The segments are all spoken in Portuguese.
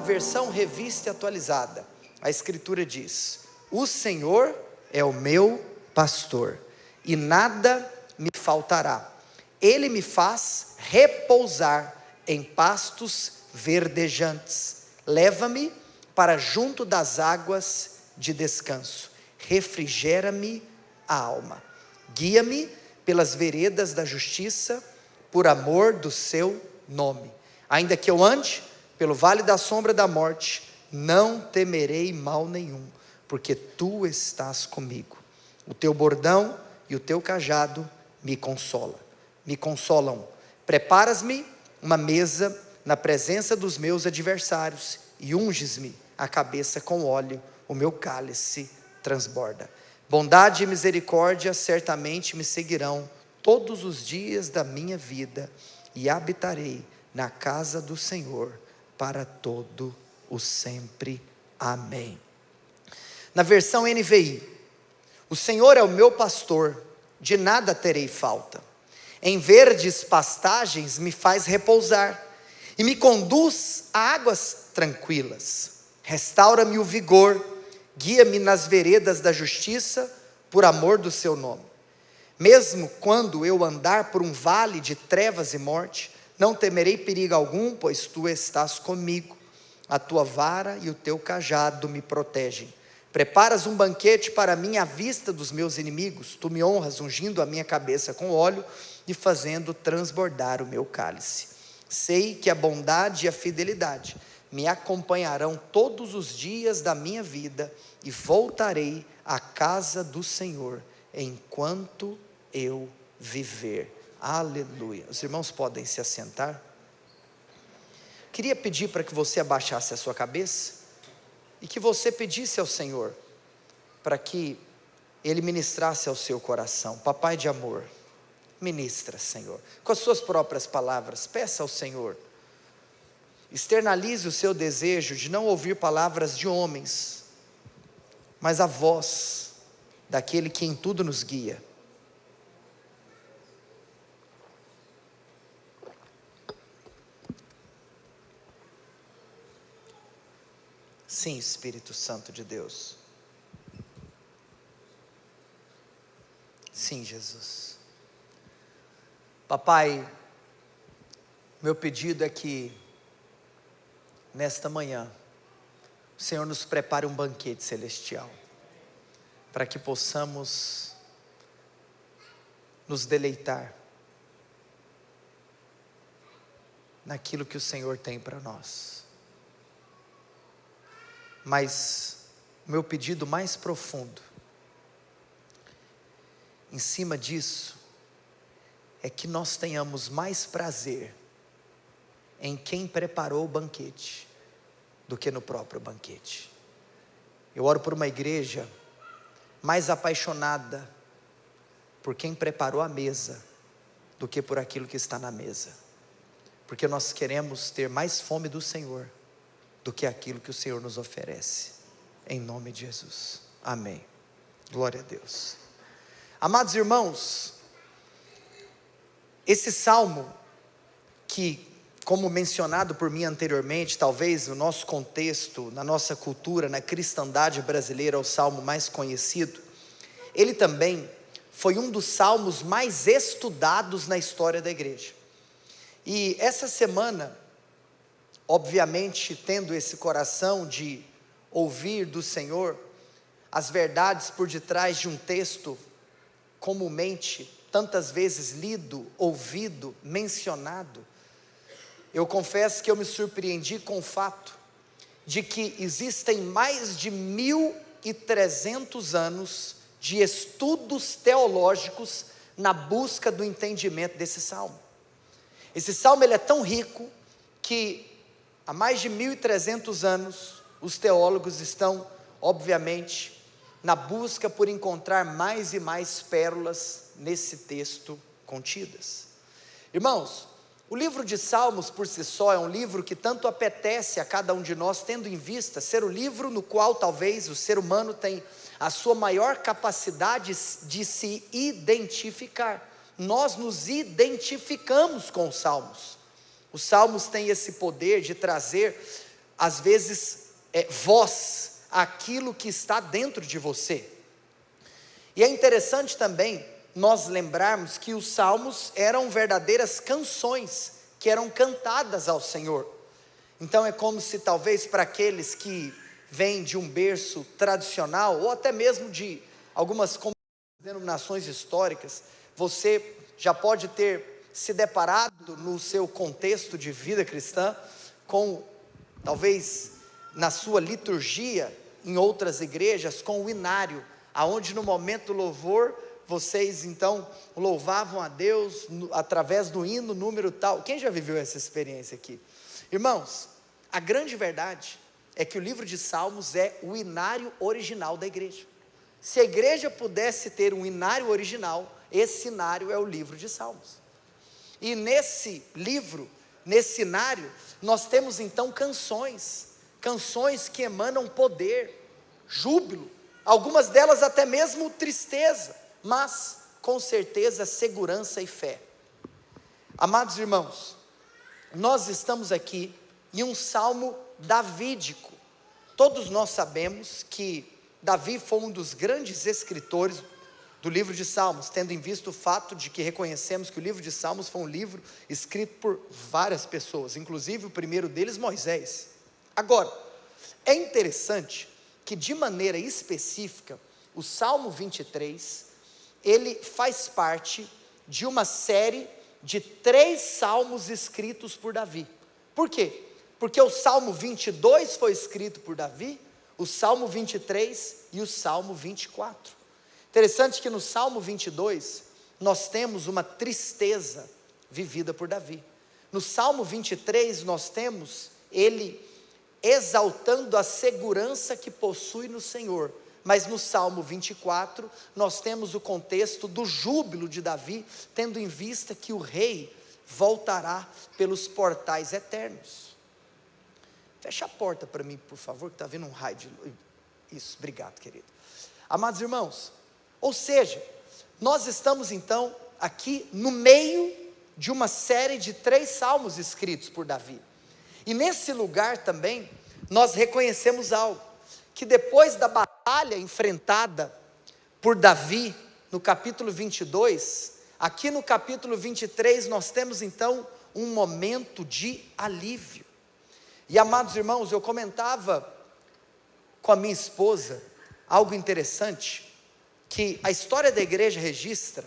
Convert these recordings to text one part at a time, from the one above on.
versão revista e atualizada, a escritura diz: o Senhor é o meu pastor, e nada me faltará. Ele me faz repousar em pastos verdejantes, leva-me para junto das águas de descanso, refrigera-me a alma, guia-me pelas veredas da justiça, por amor do seu nome. Ainda que eu ande pelo vale da sombra da morte, não temerei mal nenhum, porque tu estás comigo. O teu bordão e o teu cajado me consolam. Preparas-me uma mesa na presença dos meus adversários, e unges-me a cabeça com óleo, o meu cálice transborda. Bondade e misericórdia certamente me seguirão todos os dias da minha vida, e habitarei na casa do Senhor para todo o sempre. Amém. Na versão NVI: o Senhor é o meu pastor, de nada terei falta. Em verdes pastagens me faz repousar, e me conduz a águas tranquilas. Restaura-me o vigor, guia-me nas veredas da justiça, por amor do seu nome. Mesmo quando eu andar por um vale de trevas e morte, não temerei perigo algum, pois tu estás comigo. A tua vara e o teu cajado me protegem. Preparas um banquete para mim à vista dos meus inimigos. Tu me honras ungindo a minha cabeça com óleo e fazendo transbordar o meu cálice. Sei que a bondade e a fidelidade me acompanharão todos os dias da minha vida, e voltarei à casa do Senhor enquanto eu viver. Aleluia. Os irmãos podem se assentar. Queria pedir para que você abaixasse a sua cabeça e que você pedisse ao Senhor para que Ele ministrasse ao seu coração. Papai de amor, ministra, Senhor, com as suas próprias palavras. Peça ao Senhor, externalize o seu desejo de não ouvir palavras de homens, mas a voz daquele que em tudo nos guia. Sim, Espírito Santo de Deus. Sim, Jesus. Papai, meu pedido é que nesta manhã o Senhor nos prepare um banquete celestial, para que possamos nos deleitar naquilo que o Senhor tem para nós. Mas o meu pedido mais profundo, em cima disso, é que nós tenhamos mais prazer em quem preparou o banquete do que no próprio banquete. Eu oro por uma igreja mais apaixonada por quem preparou a mesa do que por aquilo que está na mesa, porque nós queremos ter mais fome do Senhor do que aquilo que o Senhor nos oferece, em nome de Jesus, amém. Glória a Deus. Amados irmãos, esse salmo, que, como mencionado por mim anteriormente, talvez no nosso contexto, na nossa cultura, na cristandade brasileira, é o salmo mais conhecido. Ele também foi um dos salmos mais estudados na história da igreja. E essa semana, obviamente, tendo esse coração de ouvir do Senhor as verdades por detrás de um texto comumente tantas vezes lido, ouvido, mencionado, eu confesso que eu me surpreendi com o fato de que existem mais de 1.300 anos de estudos teológicos na busca do entendimento desse salmo. Esse salmo ele é tão rico que há mais de 1.300 anos, os teólogos estão, obviamente, na busca por encontrar mais e mais pérolas nesse texto contidas. Irmãos, o livro de Salmos por si só é um livro que tanto apetece a cada um de nós, tendo em vista ser o livro no qual talvez o ser humano tem a sua maior capacidade de se identificar. Nós nos identificamos com os Salmos. Os Salmos têm esse poder de trazer às vezes, voz àquilo que está dentro de você. E é interessante também nós lembrarmos que os salmos eram verdadeiras canções que eram cantadas ao Senhor. Então é como se talvez para aqueles que vêm de um berço tradicional, ou até mesmo de algumas denominações históricas, você já pode ter se deparado no seu contexto de vida cristã, com talvez na sua liturgia, em outras igrejas, com o inário, aonde no momento do louvor, vocês então louvavam a Deus através do hino número tal. Quem já viveu essa experiência aqui? Irmãos, a grande verdade é que o livro de Salmos é o inário original da igreja. Se a igreja pudesse ter um inário original, esse inário é o livro de Salmos. E nesse livro, nesse inário, nós temos então canções que emanam poder, júbilo, algumas delas até mesmo tristeza, mas com certeza segurança e fé. Amados irmãos, nós estamos aqui em um salmo davídico. Todos nós sabemos que Davi foi um dos grandes escritores do livro de Salmos, tendo em vista o fato de que reconhecemos que o livro de Salmos foi um livro escrito por várias pessoas, inclusive o primeiro deles, Moisés. Agora, é interessante que de maneira específica, o Salmo 23, ele faz parte de uma série de 3 salmos escritos por Davi. Por quê? Porque o Salmo 22 foi escrito por Davi, o Salmo 23 e o Salmo 24. Interessante que no Salmo 22, nós temos uma tristeza vivida por Davi. No Salmo 23, nós temos ele exaltando a segurança que possui no Senhor. Mas no Salmo 24, nós temos o contexto do júbilo de Davi, tendo em vista que o rei voltará pelos portais eternos. Fecha a porta para mim, por favor, que está vindo um raio de luz. Isso, obrigado, querido. Amados irmãos, ou seja, nós estamos então aqui no meio de uma série de 3 salmos escritos por Davi. E nesse lugar também, nós reconhecemos algo, que depois da batalha enfrentada por Davi, no capítulo 22, aqui no capítulo 23, nós temos então um momento de alívio. E amados irmãos, eu comentava com a minha esposa algo interessante, que a história da igreja registra,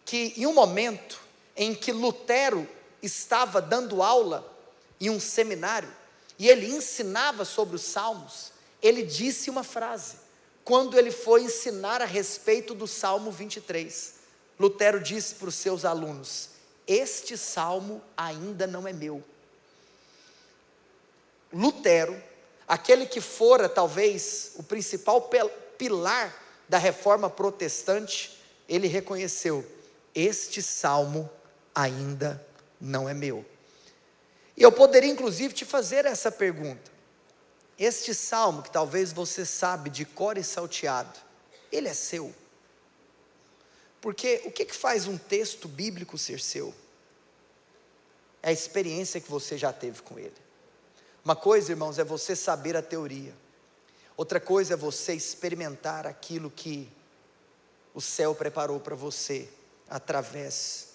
que em um momento em que Lutero estava dando aula em um seminário, e ele ensinava sobre os salmos, ele disse uma frase, quando ele foi ensinar a respeito do Salmo 23, Lutero disse para os seus alunos: este salmo ainda não é meu. Lutero, aquele que fora talvez o principal pilar da reforma protestante, ele reconheceu: este salmo ainda não é meu. E eu poderia inclusive te fazer essa pergunta: este salmo, que talvez você sabe de cor e salteado, ele é seu? Porque o que faz um texto bíblico ser seu? É a experiência que você já teve com ele. Uma coisa, irmãos, é você saber a teoria, outra coisa é você experimentar aquilo que o céu preparou para você, através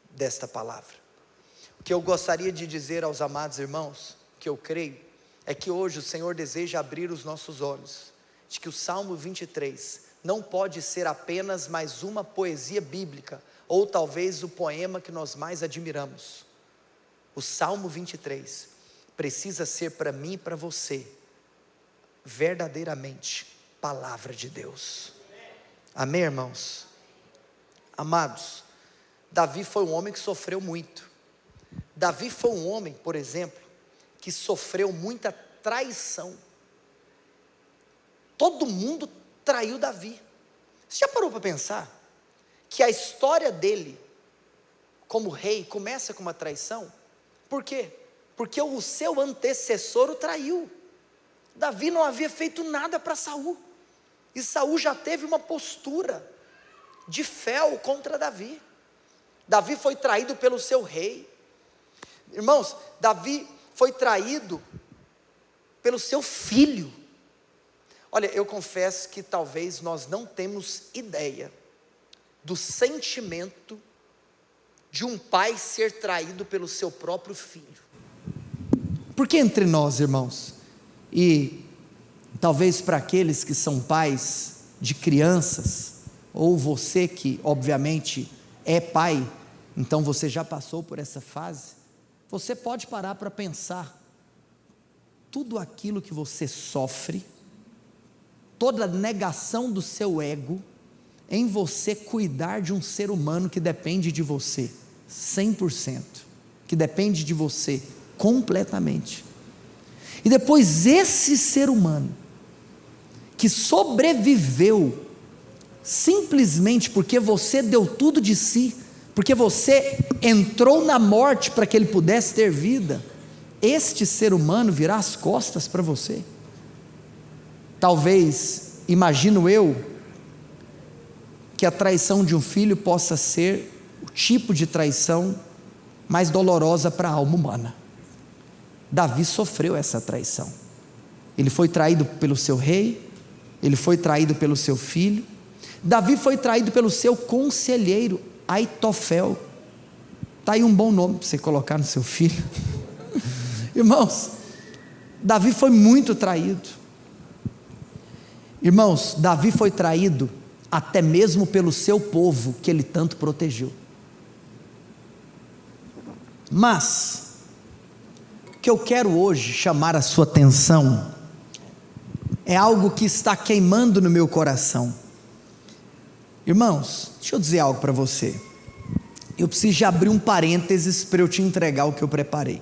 desta palavra. O que eu gostaria de dizer aos amados irmãos, que eu creio, é que hoje o Senhor deseja abrir os nossos olhos, de que o Salmo 23 não pode ser apenas mais uma poesia bíblica, ou talvez o poema que nós mais admiramos. O Salmo 23 precisa ser para mim e para você, verdadeiramente, palavra de Deus. Amém, irmãos? Amados, Davi foi um homem que sofreu muito. Davi foi um homem, por exemplo, que sofreu muita traição. Todo mundo traiu Davi. Você já parou para pensar que a história dele como rei começa com uma traição? Por quê? Porque o seu antecessor o traiu. Davi não havia feito nada para Saul, e Saul já teve uma postura de fel contra Davi. Davi foi traído pelo seu rei. Irmãos, Davi foi traído pelo seu filho. Olha, eu confesso que talvez nós não temos ideia do sentimento de um pai ser traído pelo seu próprio filho. Porque entre nós, irmãos, e talvez para aqueles que são pais de crianças, ou você que obviamente é pai, então você já passou por essa fase, você pode parar para pensar, tudo aquilo que você sofre, toda a negação do seu ego, em você cuidar de um ser humano que depende de você, 100%, que depende de você, completamente, e depois esse ser humano, que sobreviveu, simplesmente porque você deu tudo de si, porque você entrou na morte para que ele pudesse ter vida, este ser humano virar as costas para você. Talvez, imagino eu, que a traição de um filho possa ser o tipo de traição mais dolorosa para a alma humana. Davi sofreu essa traição, ele foi traído pelo seu rei, ele foi traído pelo seu filho, Davi foi traído pelo seu conselheiro, Aitofel. Está aí um bom nome para você colocar no seu filho. Irmãos, Davi foi muito traído. Irmãos, Davi foi traído até mesmo pelo seu povo, que ele tanto protegeu. Mas, o que eu quero hoje chamar a sua atenção, é algo que está queimando no meu coração. Irmãos, deixa eu dizer algo para você. Eu preciso de abrir um parênteses para eu te entregar o que eu preparei.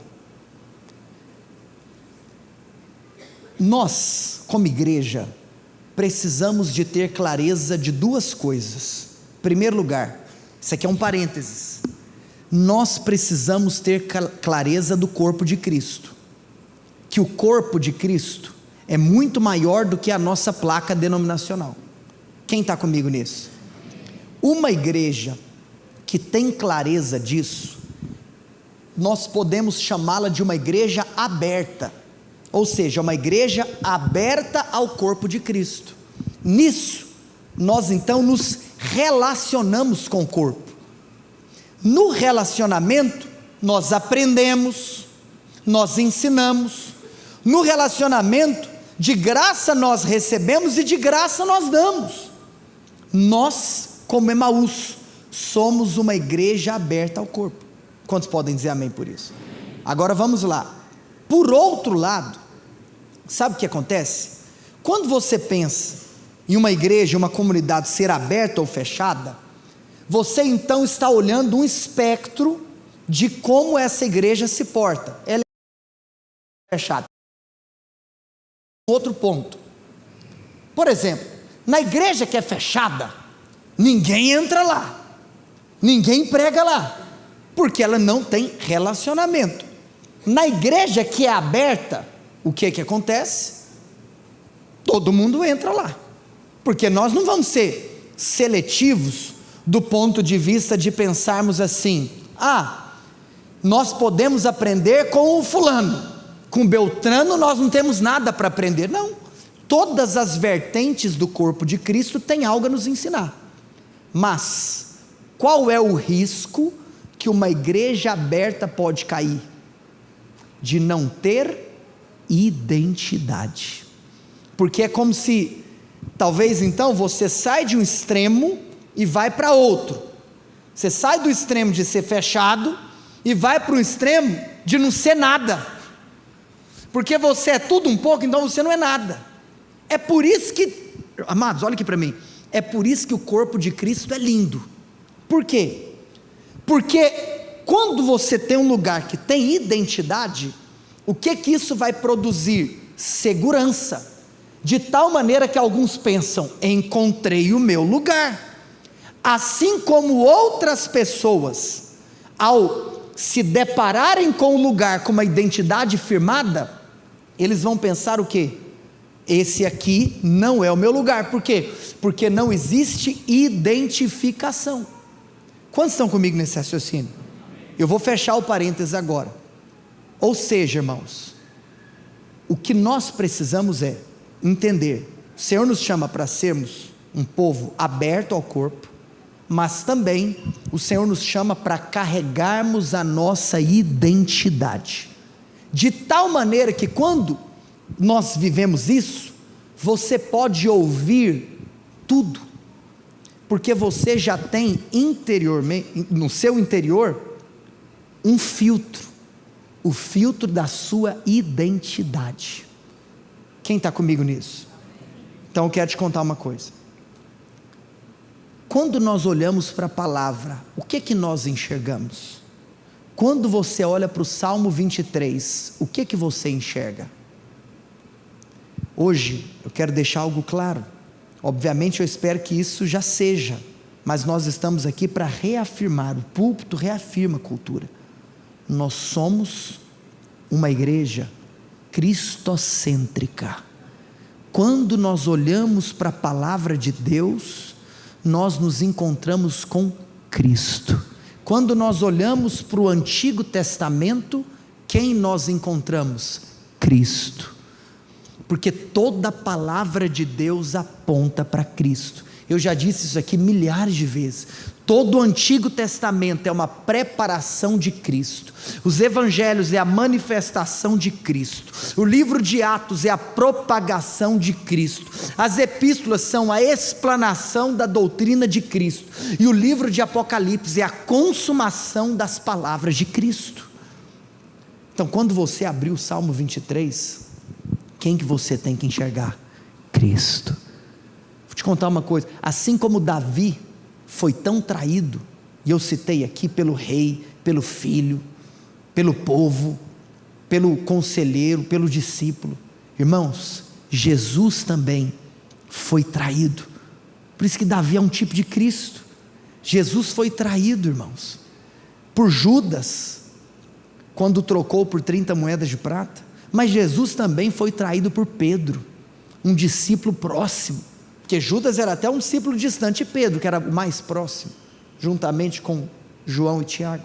Nós, como igreja, precisamos de ter clareza de duas coisas. Em primeiro lugar, isso aqui é um parênteses, nós precisamos ter clareza do corpo de Cristo, que o corpo de Cristo é muito maior do que a nossa placa denominacional. Quem está comigo nisso? Uma igreja que tem clareza disso, nós podemos chamá-la de uma igreja aberta, ou seja, uma igreja aberta ao corpo de Cristo. Nisso, nós então nos relacionamos com o corpo. No relacionamento, nós aprendemos, nós ensinamos. No relacionamento, de graça nós recebemos e de graça nós damos. Nós, como Emaús, somos uma igreja aberta ao corpo. Quantos podem dizer amém por isso? Agora vamos lá. Por outro lado, sabe o que acontece? Quando você pensa em uma igreja, uma comunidade ser aberta ou fechada, você então está olhando um espectro de como essa igreja se porta. Ela é fechada. Outro ponto, por exemplo, na igreja que é fechada, ninguém entra lá, ninguém prega lá, porque ela não tem relacionamento. Na igreja que é aberta, o que acontece? Todo mundo entra lá, porque nós não vamos ser seletivos do ponto de vista de pensarmos assim, nós podemos aprender com o fulano, com Beltrano nós não temos nada para aprender. Não, todas as vertentes do corpo de Cristo têm algo a nos ensinar. Mas qual é o risco que uma igreja aberta pode cair? De não ter identidade. Porque é como se, talvez então, você sai de um extremo e vai para outro. Você sai do extremo de ser fechado e vai para o extremo de não ser nada. Porque você é tudo um pouco, então você não é nada. É por isso que, amados, olha aqui para mim, é por isso que o corpo de Cristo é lindo. Por quê? Porque quando você tem um lugar que tem identidade, o que isso vai produzir? Segurança, de tal maneira que alguns pensam, encontrei o meu lugar, assim como outras pessoas, ao se depararem com o lugar com uma identidade firmada, eles vão pensar o quê? Esse aqui não é o meu lugar. Por quê? Porque não existe identificação. Quantos estão comigo nesse raciocínio? Eu vou fechar o parênteses agora. Ou seja, irmãos, o que nós precisamos é entender, o Senhor nos chama para sermos um povo aberto ao corpo, mas também o Senhor nos chama para carregarmos a nossa identidade, de tal maneira que quando nós vivemos isso, você pode ouvir tudo, porque você já tem interiormente, no seu interior, um filtro, o filtro da sua identidade. Quem está comigo nisso? Então eu quero te contar uma coisa. Quando nós olhamos para a palavra, o que nós enxergamos? Quando você olha para o Salmo 23, o que você enxerga? Hoje eu quero deixar algo claro. Obviamente eu espero que isso já seja, mas nós estamos aqui para reafirmar, o púlpito reafirma a cultura. Nós somos uma igreja cristocêntrica. Quando nós olhamos para a palavra de Deus, nós nos encontramos com Cristo. Quando nós olhamos para o Antigo Testamento, quem nós encontramos? Cristo. Porque toda a palavra de Deus aponta para Cristo. Eu já disse isso aqui milhares de vezes. Todo o Antigo Testamento é uma preparação de Cristo. Os Evangelhos é a manifestação de Cristo. O livro de Atos é a propagação de Cristo. As epístolas são a explanação da doutrina de Cristo. E o livro de Apocalipse é a consumação das palavras de Cristo. Então, quando você abrir o Salmo 23, quem que você tem que enxergar? Cristo. Vou te contar uma coisa, assim como Davi foi tão traído, e eu citei aqui pelo rei, pelo filho, pelo povo, pelo conselheiro, pelo discípulo, irmãos, Jesus também foi traído. Por isso que Davi é um tipo de Cristo. Jesus foi traído, irmãos, por Judas, quando trocou por 30 moedas de prata. Mas Jesus também foi traído por Pedro, um discípulo próximo, porque Judas era até um discípulo distante, e Pedro, que era o mais próximo, juntamente com João e Tiago.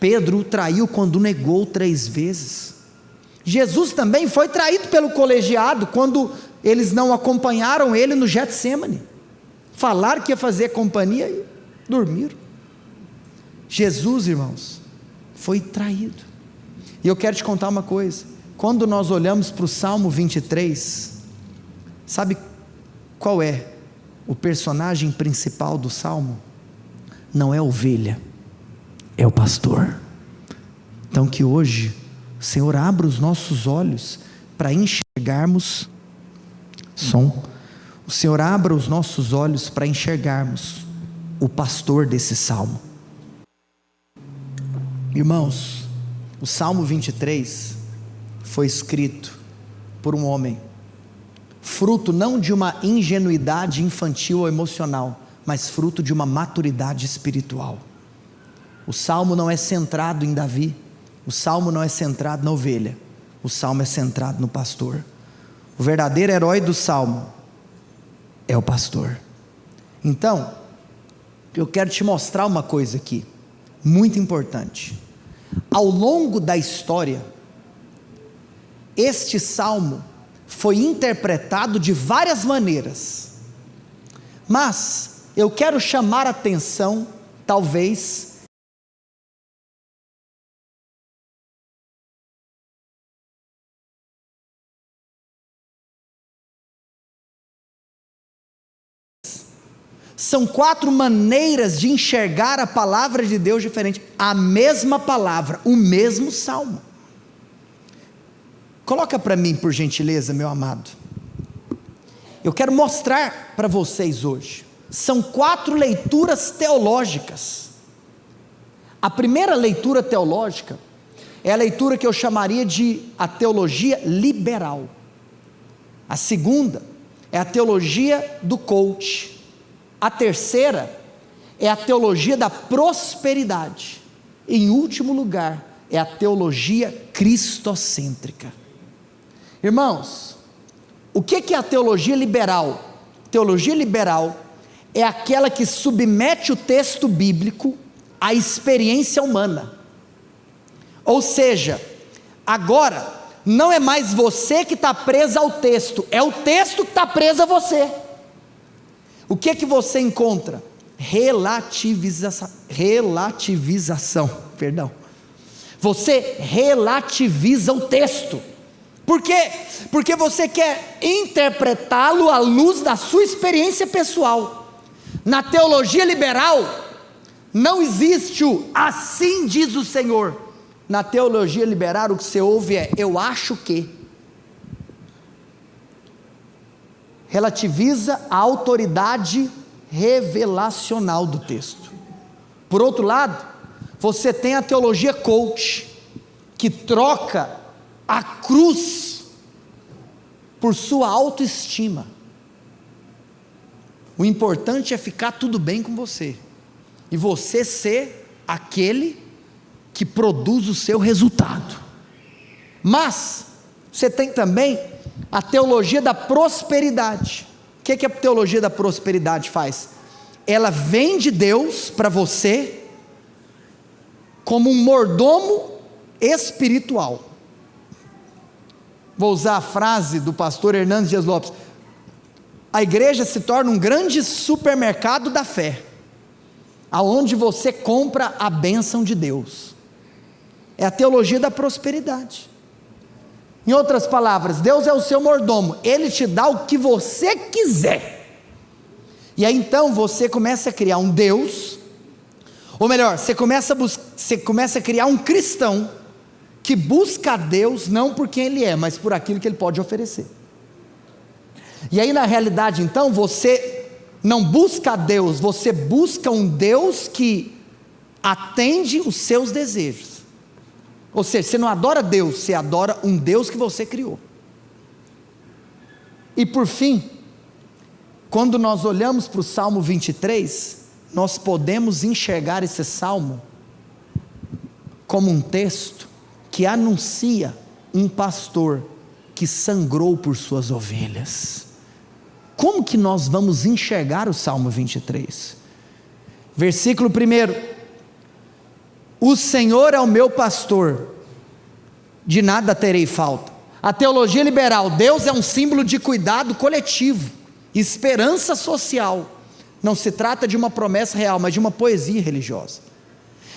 Pedro o traiu quando negou 3 vezes. Jesus também foi traído pelo colegiado, quando eles não acompanharam ele no Getsêmani, falaram que ia fazer companhia e dormiram. Jesus, irmãos, foi traído. E eu quero te contar uma coisa, quando nós olhamos para o Salmo 23, sabe qual é o personagem principal do Salmo? Não é a ovelha, é o pastor. Então que hoje o Senhor abra os nossos olhos para enxergarmos, o Senhor abra os nossos olhos para enxergarmos o pastor desse Salmo. Irmãos, o Salmo 23 foi escrito por um homem, fruto não de uma ingenuidade infantil ou emocional, mas fruto de uma maturidade espiritual. O Salmo não é centrado em Davi, o Salmo não é centrado na ovelha, o Salmo é centrado no pastor. O verdadeiro herói do Salmo é o pastor. Então, eu quero te mostrar uma coisa aqui, muito importante. Ao longo da história, este salmo foi interpretado de várias maneiras, mas eu quero chamar a atenção, talvez, são 4 maneiras de enxergar a palavra de Deus diferente, a mesma palavra, o mesmo salmo. Coloca para mim, por gentileza, meu amado. Eu quero mostrar para vocês hoje, são 4 leituras teológicas. A primeira leitura teológica é a leitura que eu chamaria de a teologia liberal. A segunda é a teologia do coach. A terceira é a teologia da prosperidade. Em último lugar, é a teologia cristocêntrica. Irmãos, o que é a teologia liberal? Teologia liberal é aquela que submete o texto bíblico à experiência humana. Ou seja, agora não é mais você que está preso ao texto, é o texto que está preso a você. O que é que você encontra? Relativização, perdão. Você relativiza o texto. Por quê? Porque você quer interpretá-lo à luz da sua experiência pessoal. Na teologia liberal, não existe o assim diz o Senhor. Na teologia liberal, o que você ouve é eu acho que. Relativiza a autoridade revelacional do texto. Por outro lado, você tem a teologia coach, que troca a cruz por sua autoestima. O importante é ficar tudo bem com você, e você ser aquele que produz o seu resultado. Mas você tem também a teologia da prosperidade. O que a teologia da prosperidade faz? Ela vem de Deus para você como um mordomo espiritual. Vou usar a frase do pastor Hernandes Dias Lopes: a igreja se torna um grande supermercado da fé, aonde você compra a bênção de Deus. É a teologia da prosperidade. Em outras palavras, Deus é o seu mordomo, Ele te dá o que você quiser, e aí então você começa a criar um Deus, ou melhor, você começa a criar um cristão, que busca a Deus, não por quem Ele é, mas por aquilo que Ele pode oferecer. E aí na realidade então, você não busca a Deus, você busca um Deus que atende os seus desejos. Ou seja, você não adora Deus, você adora um Deus que você criou. E por fim, quando nós olhamos para o Salmo 23, nós podemos enxergar esse salmo como um texto que anuncia um pastor que sangrou por suas ovelhas. Como que nós vamos enxergar o Salmo 23? Versículo 1: o Senhor é o meu pastor, de nada terei falta. A teologia liberal, Deus é um símbolo de cuidado coletivo, esperança social. Não se trata de uma promessa real, mas de uma poesia religiosa.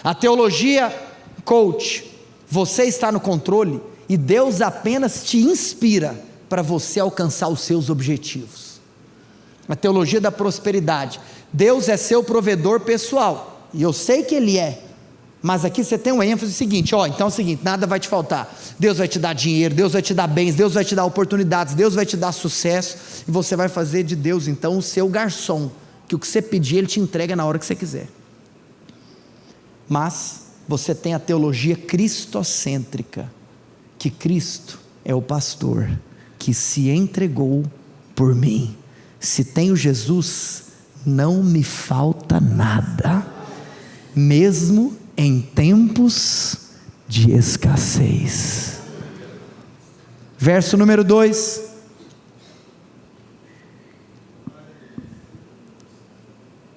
A teologia coach, você está no controle e Deus apenas te inspira para você alcançar os seus objetivos. A teologia da prosperidade, Deus é seu provedor pessoal, e eu sei que Ele é, mas aqui você tem um ênfase seguinte: então é o seguinte, nada vai te faltar, Deus vai te dar dinheiro, Deus vai te dar bens, Deus vai te dar oportunidades, Deus vai te dar sucesso, e você vai fazer de Deus então o seu garçom, que o que você pedir Ele te entrega na hora que você quiser. Mas você tem a teologia cristocêntrica, que Cristo é o pastor que se entregou por mim. Se tenho Jesus, não me falta nada, mesmo em tempos de escassez. Verso número 2: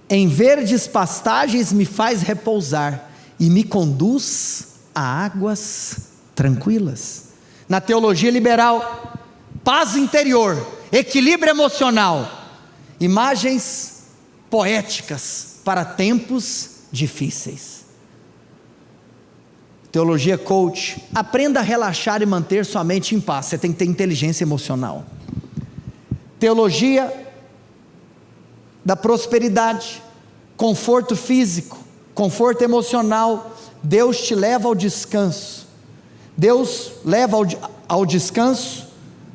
em verdes pastagens me faz repousar, e me conduz a águas tranquilas. Na teologia liberal, paz interior, equilíbrio emocional, imagens poéticas para tempos difíceis. Teologia coach, aprenda a relaxar e manter sua mente em paz. Você tem que ter inteligência emocional. Teologia da prosperidade, conforto físico, conforto emocional. Deus te leva ao descanso. Deus leva ao descanso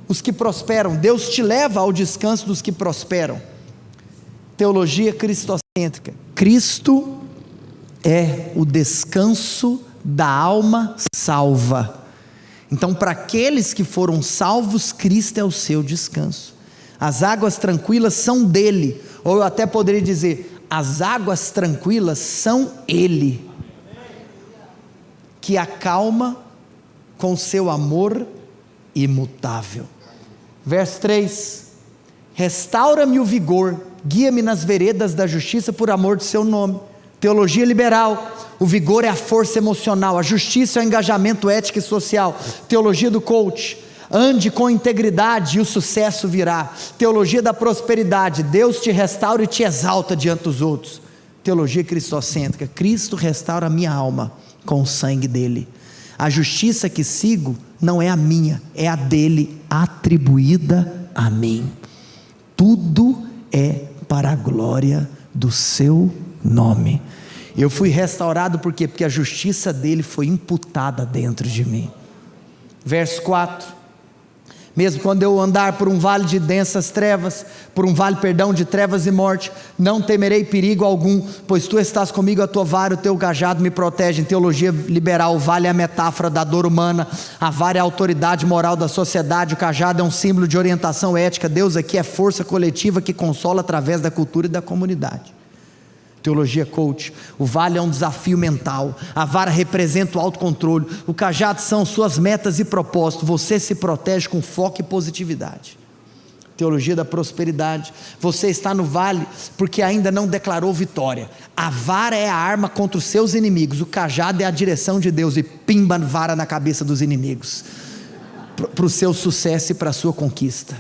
os que prosperam. Deus te leva ao descanso dos que prosperam. Teologia cristocêntrica, Cristo é o descanso da alma salva. Então, para aqueles que foram salvos, Cristo é o seu descanso. As águas tranquilas são dele, ou eu até poderia dizer, as águas tranquilas são Ele, que acalma com seu amor imutável. Verso 3: restaura-me o vigor, guia-me nas veredas da justiça por amor do seu nome. Teologia liberal, o vigor é a força emocional, a justiça é o engajamento ético e social. Teologia do coach: ande com integridade e o sucesso virá. Teologia da prosperidade: Deus te restaura e te exalta diante dos outros. Teologia cristocêntrica: Cristo restaura a minha alma com o sangue dele. A justiça que sigo não é a minha, é a dele, atribuída a mim. Tudo é para a glória do seu nome. Eu fui restaurado por quê? Porque a justiça dele foi imputada dentro de mim. Verso 4: mesmo quando eu andar por um vale de densas trevas, por um vale, de trevas e morte, não temerei perigo algum, pois tu estás comigo, a tua vara, o teu cajado me protegem. Teologia liberal: o vale é a metáfora da dor humana, a vara é a autoridade moral da sociedade, o cajado é um símbolo de orientação ética. Deus aqui é força coletiva que consola através da cultura e da comunidade. Teologia coach: o vale é um desafio mental, a vara representa o autocontrole, o cajado são suas metas e propósitos, você se protege com foco e positividade. Teologia da prosperidade: você está no vale porque ainda não declarou vitória, a vara é a arma contra os seus inimigos, o cajado é a direção de Deus, e pimba vara na cabeça dos inimigos, para o seu sucesso e para a sua conquista.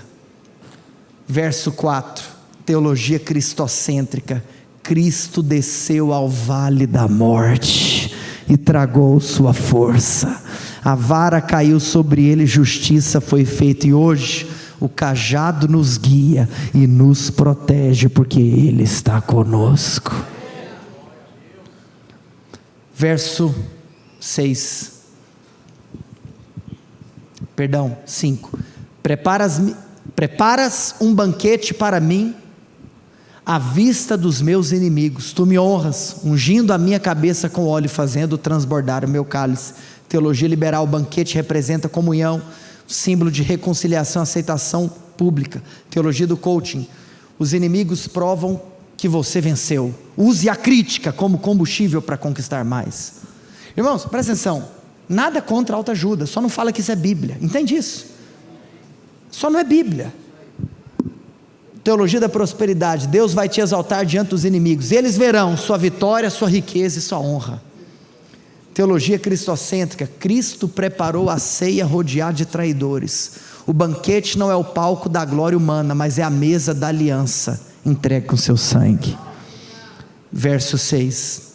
Verso 4: teologia cristocêntrica: Cristo desceu ao vale da morte e tragou sua força, a vara caiu sobre ele, justiça foi feita, e hoje o cajado nos guia e nos protege, porque ele está conosco. Verso 5: preparas um banquete para mim à vista dos meus inimigos, tu me honras, ungindo a minha cabeça com óleo, fazendo transbordar o meu cálice. Teologia liberal: o banquete representa comunhão, símbolo de reconciliação, aceitação pública. Teologia do coaching: os inimigos provam que você venceu, use a crítica como combustível para conquistar mais. Irmãos, presta atenção, nada contra a autoajuda, só não fala que isso é Bíblia, entende isso? Só não é Bíblia. Teologia da prosperidade: Deus vai te exaltar diante dos inimigos, eles verão sua vitória, sua riqueza e sua honra. Teologia cristocêntrica: Cristo preparou a ceia rodeado de traidores, o banquete não é o palco da glória humana, mas é a mesa da aliança, entregue com seu sangue. Verso 6: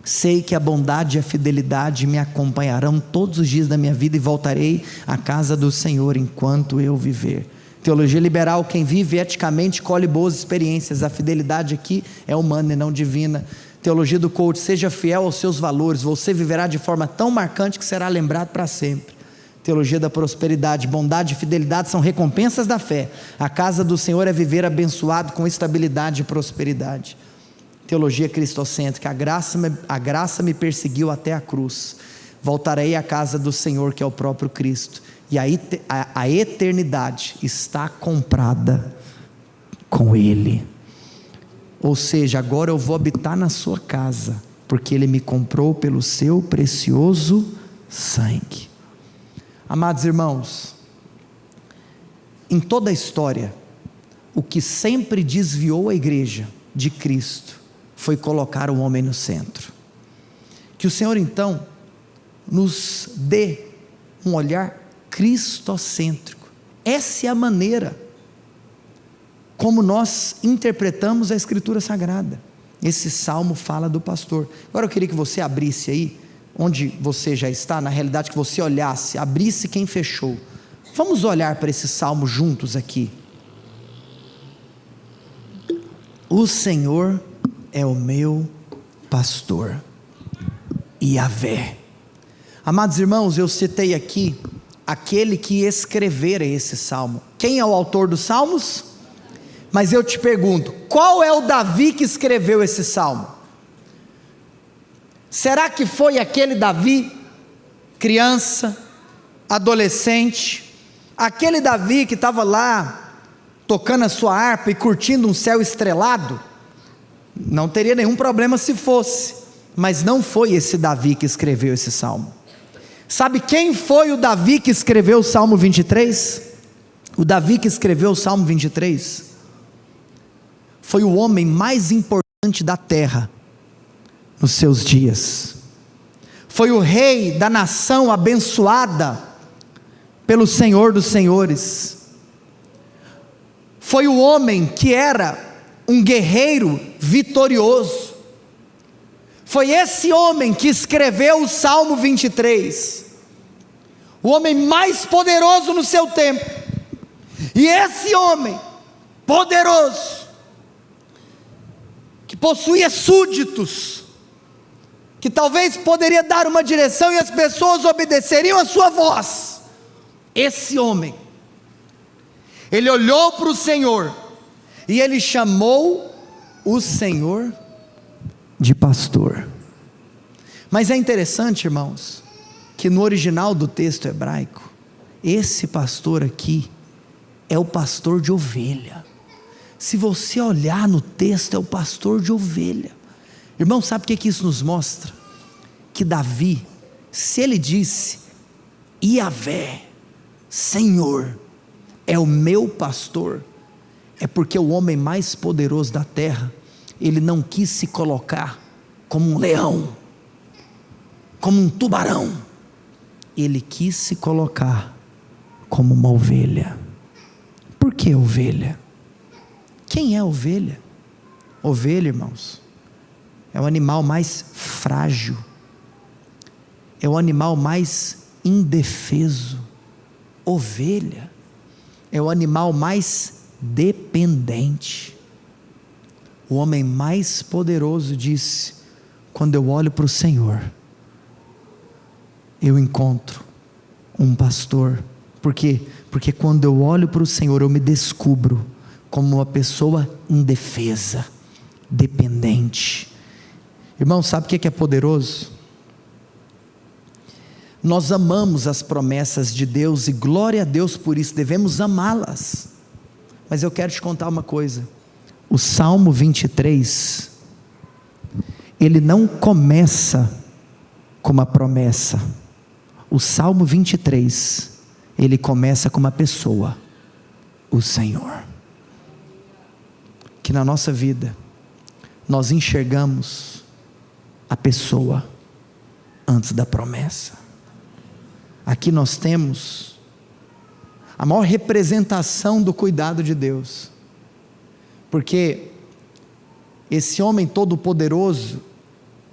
sei que a bondade e a fidelidade me acompanharão todos os dias da minha vida, e voltarei à casa do Senhor enquanto eu viver. Teologia liberal: quem vive eticamente colhe boas experiências, a fidelidade aqui é humana e não divina. Teologia do coach: seja fiel aos seus valores, você viverá de forma tão marcante que será lembrado para sempre. Teologia da prosperidade: bondade e fidelidade são recompensas da fé, a casa do Senhor é viver abençoado com estabilidade e prosperidade. Teologia cristocêntrica: a graça me perseguiu até a cruz, voltarei à casa do Senhor, que é o próprio Cristo, e a eternidade está comprada com Ele. Ou seja, agora eu vou habitar na sua casa, porque Ele me comprou pelo seu precioso sangue. Amados irmãos, em toda a história, o que sempre desviou a igreja de Cristo foi colocar o homem no centro. Que o Senhor então nos dê um olhar cristocêntrico. Essa é a maneira como nós interpretamos a Escritura Sagrada. Esse salmo fala do pastor. Agora eu queria que você abrisse aí, onde você já está, na realidade que você olhasse, abrisse quem fechou. Vamos olhar para esse salmo juntos aqui. O Senhor é o meu pastor, Yahvé. Amados irmãos, eu citei aqui aquele que escrevera esse salmo. Quem é o autor dos salmos? Mas eu te pergunto, qual é o Davi que escreveu esse salmo? Será que foi aquele Davi, criança, adolescente, aquele Davi que estava lá, tocando a sua harpa e curtindo um céu estrelado? Não teria nenhum problema se fosse, mas não foi esse Davi que escreveu esse salmo. Sabe quem foi o Davi que escreveu o Salmo 23? O Davi que escreveu o Salmo 23 foi o homem mais importante da terra nos seus dias. Foi o rei da nação abençoada pelo Senhor dos Senhores. Foi o homem que era um guerreiro vitorioso. Foi esse homem que escreveu o Salmo 23, o homem mais poderoso no seu tempo. E esse homem poderoso, que possuía súditos, que talvez poderia dar uma direção e as pessoas obedeceriam a sua voz, esse homem, ele olhou para o Senhor, e ele chamou o Senhor de pastor. Mas é interessante, irmãos, que no original do texto hebraico, esse pastor aqui é o pastor de ovelha. Se você olhar no texto, é o pastor de ovelha. Irmão, sabe o que isso nos mostra? Que Davi, se ele disse, Iavé, Senhor, é o meu pastor, é porque o homem mais poderoso da terra, ele não quis se colocar como um leão, como um tubarão, ele quis se colocar como uma ovelha. Por que ovelha? Quem é ovelha? Ovelha, irmãos, é o animal mais frágil, é o animal mais indefeso. Ovelha é o animal mais dependente. O homem mais poderoso disse: quando eu olho para o Senhor, eu encontro um pastor. Por quê? Porque quando eu olho para o Senhor, eu me descubro como uma pessoa indefesa, dependente. Irmão, sabe o que é poderoso? Nós amamos as promessas de Deus, e glória a Deus por isso, devemos amá-las. Mas eu quero te contar uma coisa: o Salmo 23, ele não começa com uma promessa. O Salmo 23, ele começa com uma pessoa, o Senhor. Que na nossa vida, nós enxergamos a pessoa antes da promessa. Aqui nós temos a maior representação do cuidado de Deus, porque esse homem todo poderoso,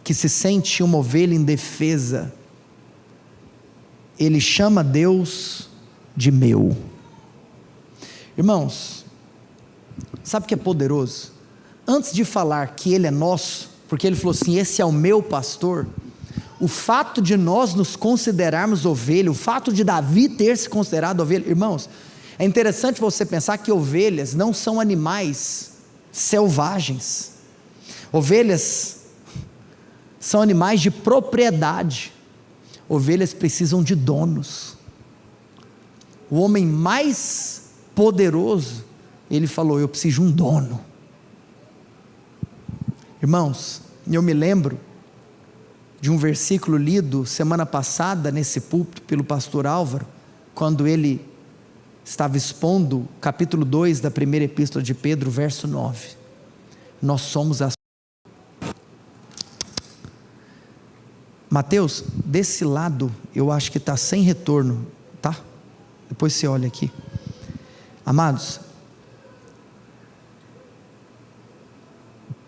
que se sente uma ovelha indefesa, ele chama Deus de meu. Irmãos, sabe o que é poderoso? Antes de falar que ele é nosso, porque ele falou assim, esse é o meu pastor, o fato de nós nos considerarmos ovelha, o fato de Davi ter se considerado ovelha, irmãos, é interessante você pensar que ovelhas não são animais selvagens. Ovelhas são animais de propriedade. Ovelhas precisam de donos. O homem mais poderoso, ele falou, eu preciso de um dono. Irmãos, eu me lembro de um versículo lido semana passada nesse púlpito pelo pastor Álvaro, quando ele estava expondo o capítulo 2 da primeira epístola de Pedro, verso 9. Nós somos as... Mateus, desse lado eu acho que está sem retorno, tá? Depois você olha aqui. Amados,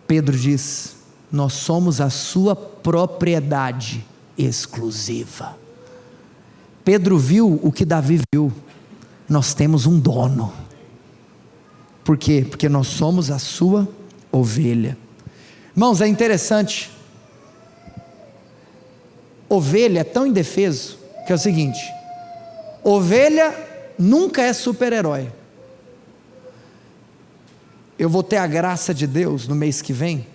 Pedro diz, nós somos a sua propriedade exclusiva. Pedro viu o que Davi viu, nós temos um dono. Por quê? Porque nós somos a sua ovelha. Irmãos, é interessante, ovelha é tão indefeso, que é o seguinte, ovelha nunca é super-herói. Eu vou ter a graça de Deus no mês que vem,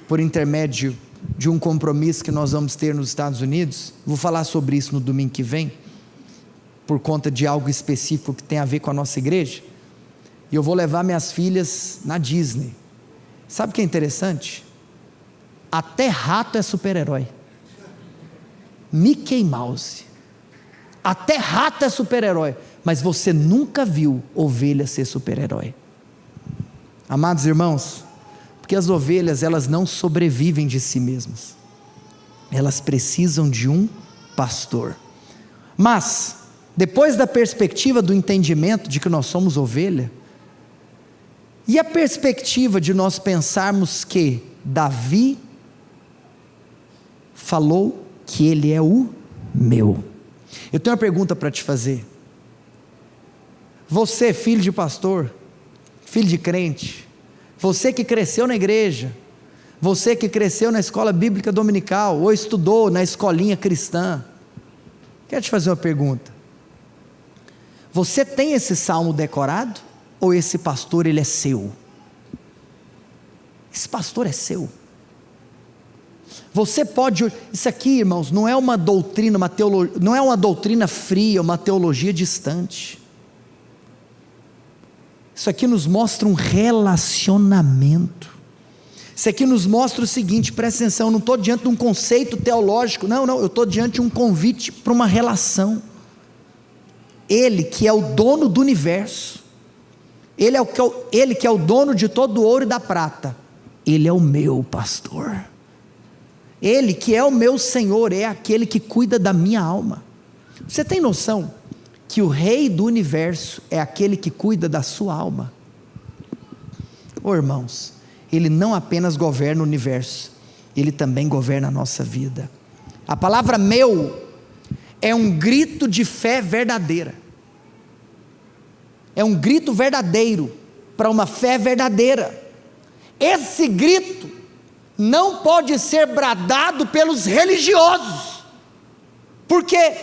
por intermédio de um compromisso que nós vamos ter nos Estados Unidos, vou falar sobre isso no domingo que vem, por conta de algo específico que tem a ver com a nossa igreja, e eu vou levar minhas filhas na Disney. Sabe o que é interessante? Até rato é super-herói. Mickey Mouse, até rato é super-herói, mas você nunca viu ovelha ser super-herói. Amados irmãos, porque as ovelhas, elas não sobrevivem de si mesmas. elas precisam de um pastor. Mas, depois da perspectiva do entendimento de que nós somos ovelha, e a perspectiva de nós pensarmos que Davi falou que ele é o meu. Eu tenho uma pergunta para te fazer. Você, filho de pastor, filho de crente, você que cresceu na igreja, você que cresceu na escola bíblica dominical, ou estudou na escolinha cristã, quero te fazer uma pergunta. Você tem esse salmo decorado? Ou esse pastor, ele é seu? Esse pastor é seu. Você pode, isso aqui, irmãos, não é uma doutrina, uma teologia, não é uma doutrina fria, uma teologia distante. Isso aqui nos mostra um relacionamento. Isso aqui nos mostra o seguinte, presta atenção, eu não estou diante de um conceito teológico, não, eu estou diante de um convite para uma relação. Ele que é o dono do universo, Ele que é o dono de todo o ouro e da prata, Ele é o meu pastor. Ele que é o meu Senhor, é aquele que cuida da minha alma. Você tem noção que o rei do universo é aquele que cuida da sua alma? Irmãos, Ele não apenas governa o universo, Ele também governa a nossa vida. A palavra meu é um grito de fé verdadeira. É um grito verdadeiro para uma fé verdadeira. Esse grito não pode ser bradado pelos religiosos. Por quê?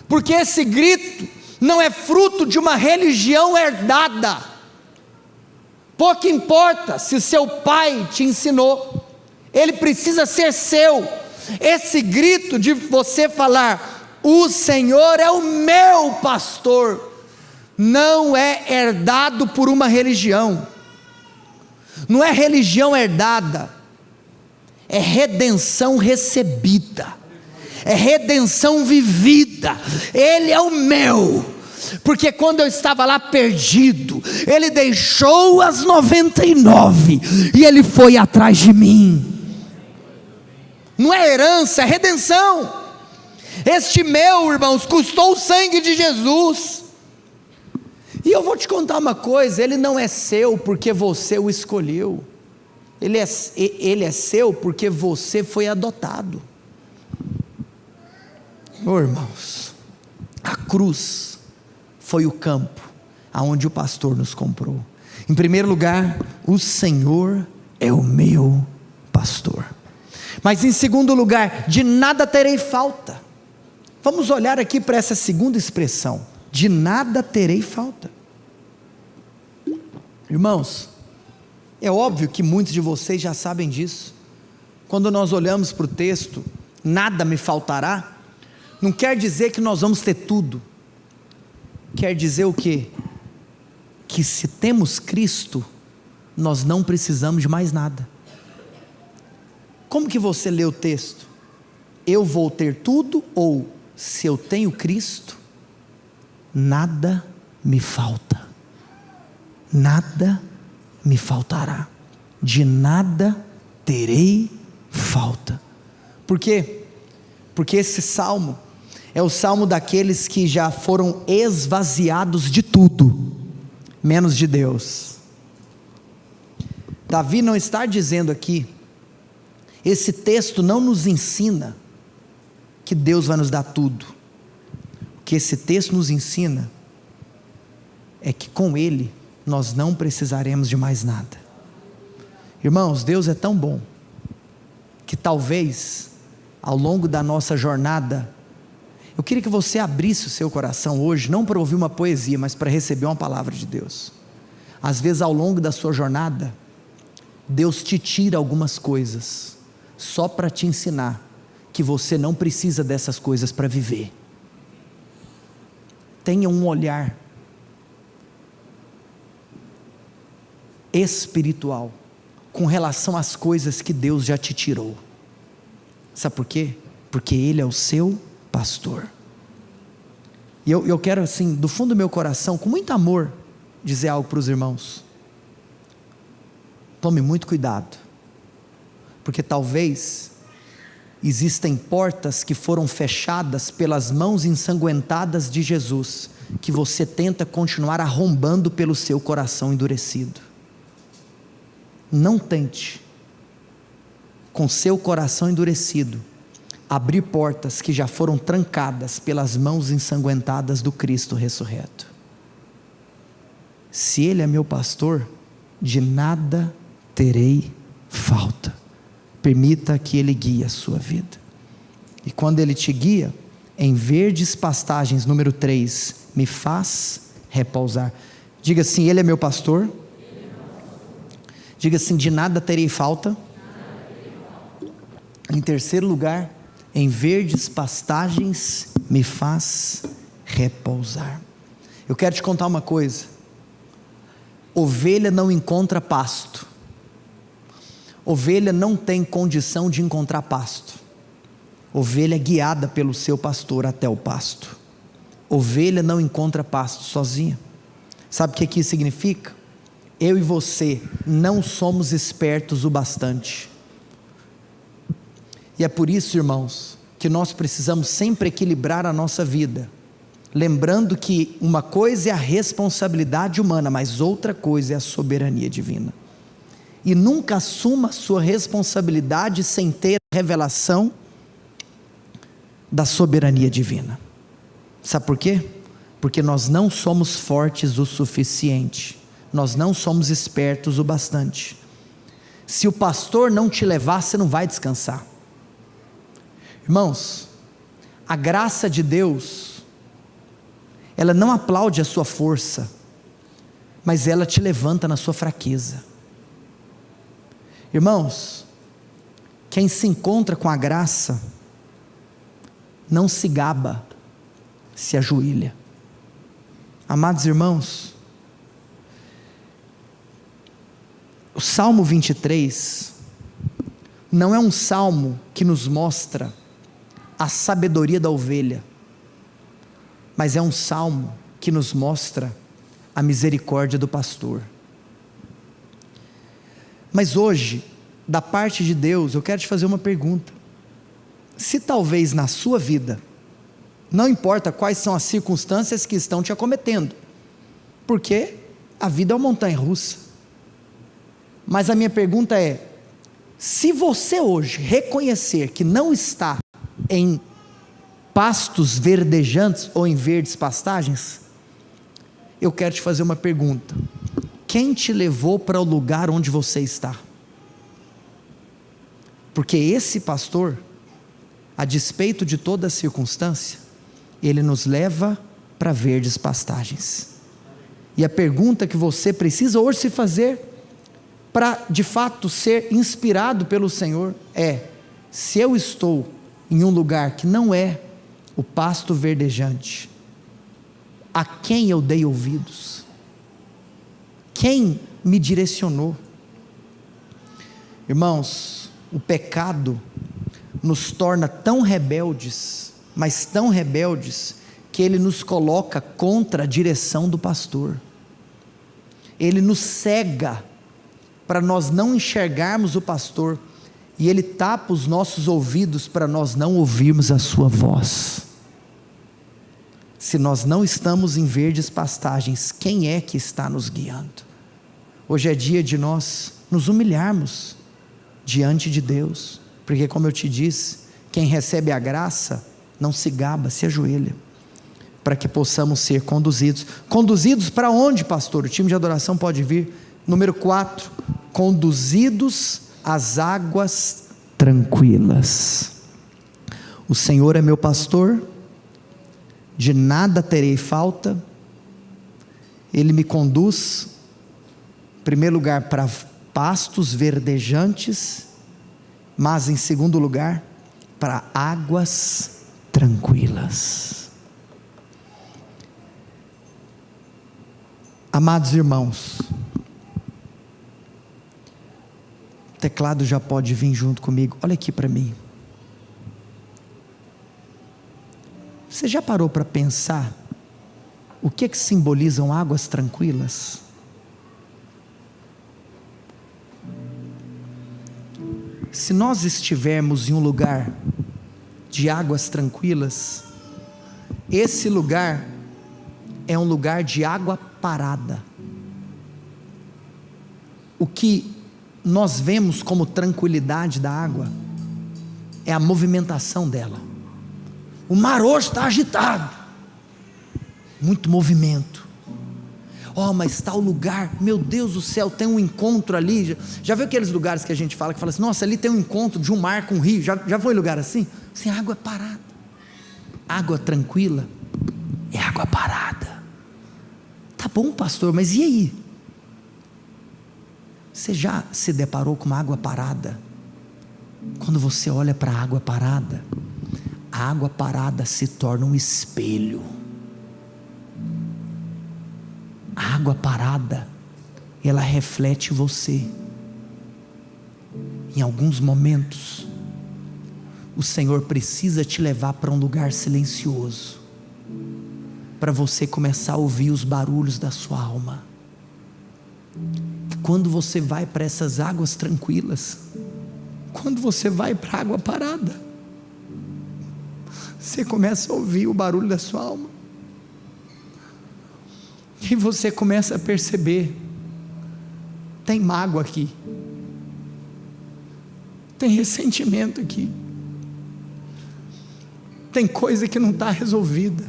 Porque esse grito não é fruto de uma religião herdada. Pouco importa se seu pai te ensinou, ele precisa ser seu. Esse grito de você falar, o Senhor é o meu pastor, não é herdado por uma religião, não é religião herdada, é redenção recebida, é redenção vivida. Ele é o meu, porque quando eu estava lá perdido, Ele deixou as 99 e Ele foi atrás de mim. Não é herança, é redenção. Este meu, irmãos, custou o sangue de Jesus. E eu vou te contar uma coisa, ele não é seu porque você o escolheu, ele é seu porque você foi adotado. Irmãos, a cruz foi o campo aonde o pastor nos comprou. Em primeiro lugar, o Senhor é o meu pastor. Mas em segundo lugar, de nada terei falta. Vamos olhar aqui para essa segunda expressão, de nada terei falta. Irmãos, é óbvio que muitos de vocês já sabem disso. Quando nós olhamos para o texto, nada me faltará, não quer dizer que nós vamos ter tudo. Quer dizer o quê? Que se temos Cristo, nós não precisamos de mais nada. Como que você lê o texto? Eu vou ter tudo, ou se eu tenho Cristo, nada me falta, nada me faltará, de nada terei falta. Por quê? Porque esse salmo é o salmo daqueles que já foram esvaziados de tudo, menos de Deus. Davi não está dizendo aqui, esse texto não nos ensina que Deus vai nos dar tudo. O que esse texto nos ensina é que com Ele nós não precisaremos de mais nada. Irmãos, Deus é tão bom que talvez ao longo da nossa jornada, eu queria que você abrisse o seu coração hoje, não para ouvir uma poesia, mas para receber uma palavra de Deus. Às vezes ao longo da sua jornada, Deus te tira algumas coisas, só para te ensinar que você não precisa dessas coisas para viver. Tenha um olhar espiritual com relação às coisas que Deus já te tirou. Sabe por quê? Porque Ele é o seu pastor. E eu quero assim, do fundo do meu coração, com muito amor, dizer algo para os irmãos. Tome muito cuidado, porque talvez existem portas que foram fechadas pelas mãos ensanguentadas de Jesus, que você tenta continuar arrombando pelo seu coração endurecido. Não tente, com seu coração endurecido, abrir portas que já foram trancadas pelas mãos ensanguentadas do Cristo ressurreto. Se Ele é meu pastor, de nada terei falta. Permita que Ele guie a sua vida. E quando Ele te guia, em verdes pastagens, número 3, me faz repousar. Diga assim: Ele é meu pastor. Diga assim: de nada terei falta. Em terceiro lugar, em verdes pastagens me faz repousar. Eu quero te contar uma coisa: ovelha não encontra pasto, ovelha não tem condição de encontrar pasto, ovelha é guiada pelo seu pastor até o pasto. Ovelha não encontra pasto sozinha. Sabe o que isso significa? Eu e você não somos espertos o bastante, e é por isso, irmãos, que nós precisamos sempre equilibrar a nossa vida, lembrando que uma coisa é a responsabilidade humana, mas outra coisa é a soberania divina. E nunca assuma a sua responsabilidade sem ter a revelação da soberania divina. Sabe por quê? Porque nós não somos fortes o suficiente, nós não somos espertos o bastante. Se o pastor não te levar, você não vai descansar. Irmãos, a graça de Deus, ela não aplaude a sua força, mas ela te levanta na sua fraqueza. Irmãos, quem se encontra com a graça, não se gaba, se ajoelha. Amados irmãos, o Salmo 23, não é um salmo que nos mostra a sabedoria da ovelha, mas é um salmo que nos mostra a misericórdia do pastor. Mas hoje, da parte de Deus, eu quero te fazer uma pergunta: se talvez na sua vida, não importa quais são as circunstâncias que estão te acometendo, porque a vida é uma montanha-russa, mas a minha pergunta é: se você hoje reconhecer que não está em pastos verdejantes ou em verdes pastagens, eu quero te fazer uma pergunta: quem te levou para o lugar onde você está? Porque esse pastor, a despeito de toda a circunstância, ele nos leva para verdes pastagens. E a pergunta que você precisa hoje se fazer, para de fato ser inspirado pelo Senhor, é: se eu estou em um lugar que não é o pasto verdejante, a quem eu dei ouvidos? Quem me direcionou? Irmãos, o pecado nos torna tão rebeldes, mas tão rebeldes, que ele nos coloca contra a direção do pastor. Ele nos cega para nós não enxergarmos o pastor, e ele tapa os nossos ouvidos para nós não ouvirmos a sua voz. Se nós não estamos em verdes pastagens, quem é que está nos guiando? Hoje é dia de nós nos humilharmos diante de Deus, porque, como eu te disse, quem recebe a graça não se gaba, se ajoelha, para que possamos ser conduzidos. Conduzidos para onde, pastor? O time de adoração pode vir. Número 4, conduzidos às águas tranquilas. O Senhor é meu pastor, de nada terei falta. Ele me conduz, em primeiro lugar, para pastos verdejantes, mas em segundo lugar, para águas tranquilas. Amados irmãos, o teclado já pode vir junto comigo. Olha aqui para mim. Você já parou para pensar o que simbolizam águas tranquilas? se nós estivermos em um lugar de águas tranquilas, esse lugar é um lugar de água parada. O que nós vemos como tranquilidade da água é a movimentação dela. O mar hoje está agitado, muito movimento. Mas tal lugar, meu Deus do céu, tem um encontro ali. Já viu aqueles lugares que a gente fala assim, nossa, ali tem um encontro de um mar com um rio? Já foi lugar assim? Assim, água parada. Água tranquila é água parada. Tá bom, pastor, mas e aí? Você já se deparou com uma água parada? Quando você olha para a água parada se torna um espelho. A água parada, ela reflete você. Em alguns momentos, o Senhor precisa te levar para um lugar silencioso, para você começar a ouvir os barulhos da sua alma. Quando você vai para essas águas tranquilas, quando você vai para a água parada, você começa a ouvir o barulho da sua alma. E você começa a perceber, tem mágoa aqui, tem ressentimento aqui, tem coisa que não está resolvida,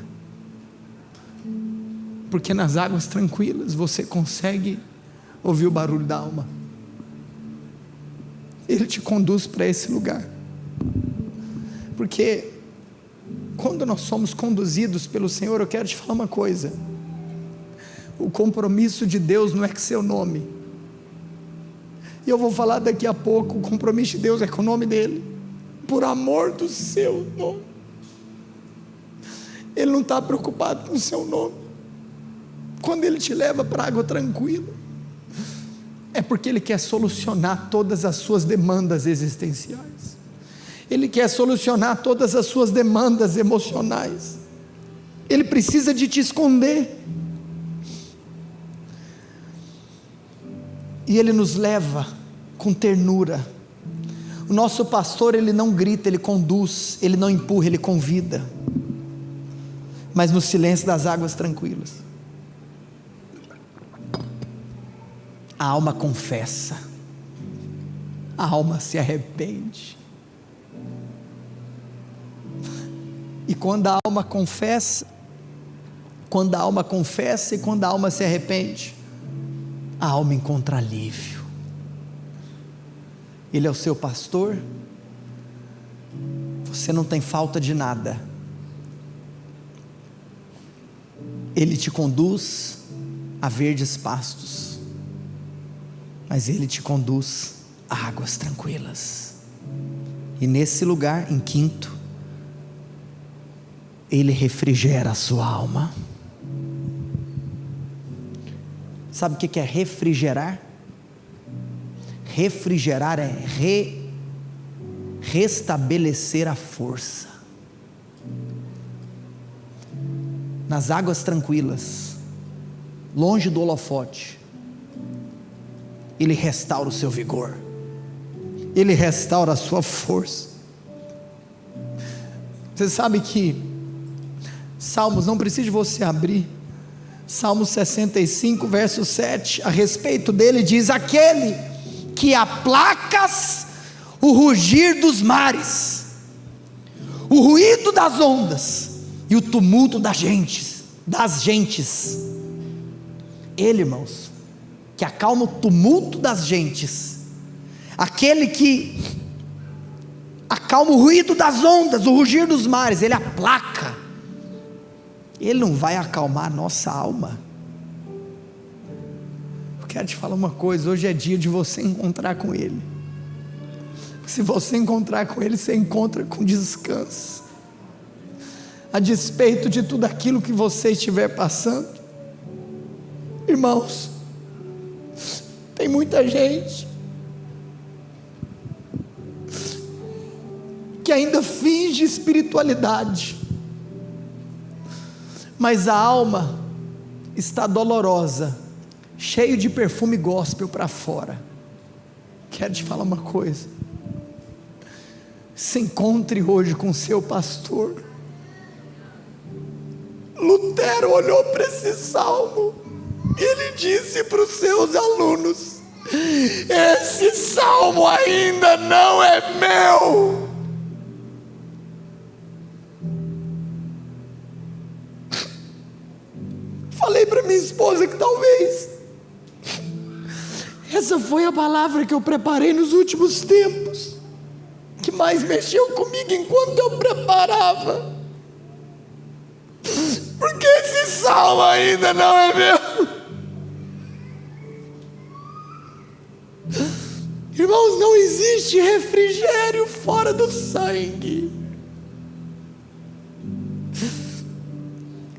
porque nas águas tranquilas você consegue ouvir o barulho da alma. Ele te conduz para esse lugar, porque quando nós somos conduzidos pelo Senhor, eu quero te falar uma coisa: o compromisso de Deus não é com seu nome, e eu vou falar daqui a pouco, o compromisso de Deus é com o nome dele, por amor do seu nome. Ele não está preocupado com o seu nome. Quando ele te leva para água tranquila, é porque ele quer solucionar todas as suas demandas existenciais, ele quer solucionar todas as suas demandas emocionais. Ele precisa de te esconder, e ele nos leva com ternura. O nosso pastor, ele não grita, ele conduz, ele não empurra, ele convida, mas no silêncio das águas tranquilas, a alma confessa, a alma se arrepende, e quando a alma confessa e quando a alma se arrepende, a alma encontra alívio. Ele é o seu pastor, você não tem falta de nada, ele te conduz a verdes pastos, mas ele te conduz a águas tranquilas. E nesse lugar, em quinto, ele refrigera a sua alma. Sabe o que é refrigerar? Refrigerar é restabelecer a força. Nas águas tranquilas, longe do holofote, ele restaura o seu vigor, ele restaura a sua força. Você sabe que Salmos, não precisa de você abrir, Salmo 65 verso 7, a respeito dele diz: aquele que aplacas o rugir dos mares, o ruído das ondas e o tumulto das gentes, ele, irmãos, que acalma o tumulto das gentes, aquele que acalma o ruído das ondas, o rugir dos mares, ele aplaca. Ele não vai acalmar a nossa alma. Eu quero te falar uma coisa: hoje é dia de você encontrar com ele. Se você encontrar com ele, você encontra com descanso, a despeito de tudo aquilo que você estiver passando. Irmãos, tem muita gente que ainda finge espiritualidade, mas a alma está dolorosa, cheio de perfume gospel para fora. Quero te falar uma coisa: se encontre hoje com seu pastor. Lutero olhou para esse salmo e ele disse para os seus alunos: esse salmo ainda não é meu. Falei para minha esposa que talvez essa foi a palavra que eu preparei nos últimos tempos, que mais mexeu comigo enquanto eu preparava, porque esse salmo ainda não é meu. Irmãos, não existe refrigério fora do sangue.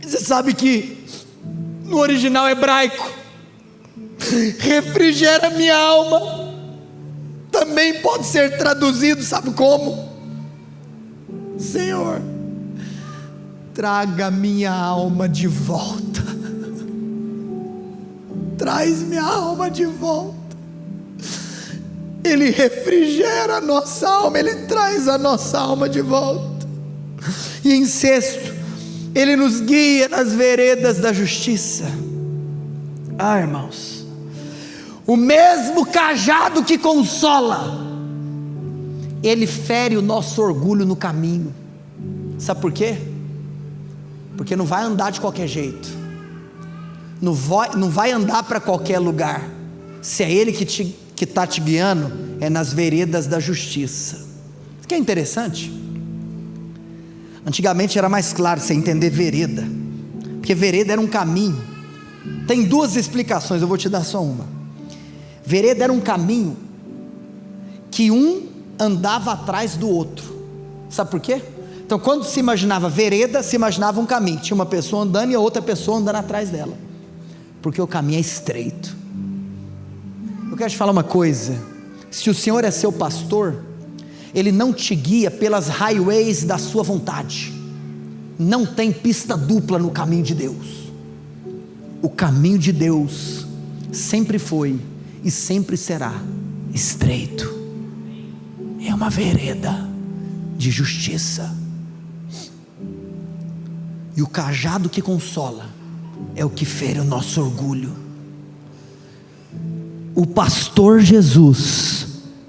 Você sabe que no original hebraico, refrigera minha alma também pode ser traduzido, sabe como? Senhor, traga minha alma de volta. Traz minha alma de volta. Ele refrigera a nossa alma, Ele traz a nossa alma de volta. E em sexto, Ele nos guia nas veredas da justiça. Irmãos, o mesmo cajado que consola, ele fere o nosso orgulho no caminho. Sabe por quê? Porque não vai andar de qualquer jeito, não vai andar para qualquer lugar. Se é Ele que está te guiando, é nas veredas da justiça. Isso que é interessante. Antigamente era mais claro você entender vereda, porque vereda era um caminho. Tem duas explicações, eu vou te dar só uma. Vereda era um caminho que um andava atrás do outro. Sabe por quê? Então quando se imaginava vereda, se imaginava um caminho, tinha uma pessoa andando e a outra pessoa andando atrás dela, porque o caminho é estreito. Eu quero te falar uma coisa: se o Senhor é seu pastor, Ele não te guia pelas highways da sua vontade. Não tem pista dupla no caminho de Deus. O caminho de Deus sempre foi e sempre será estreito. É uma vereda de justiça. E o cajado que consola é o que fere o nosso orgulho. O pastor Jesus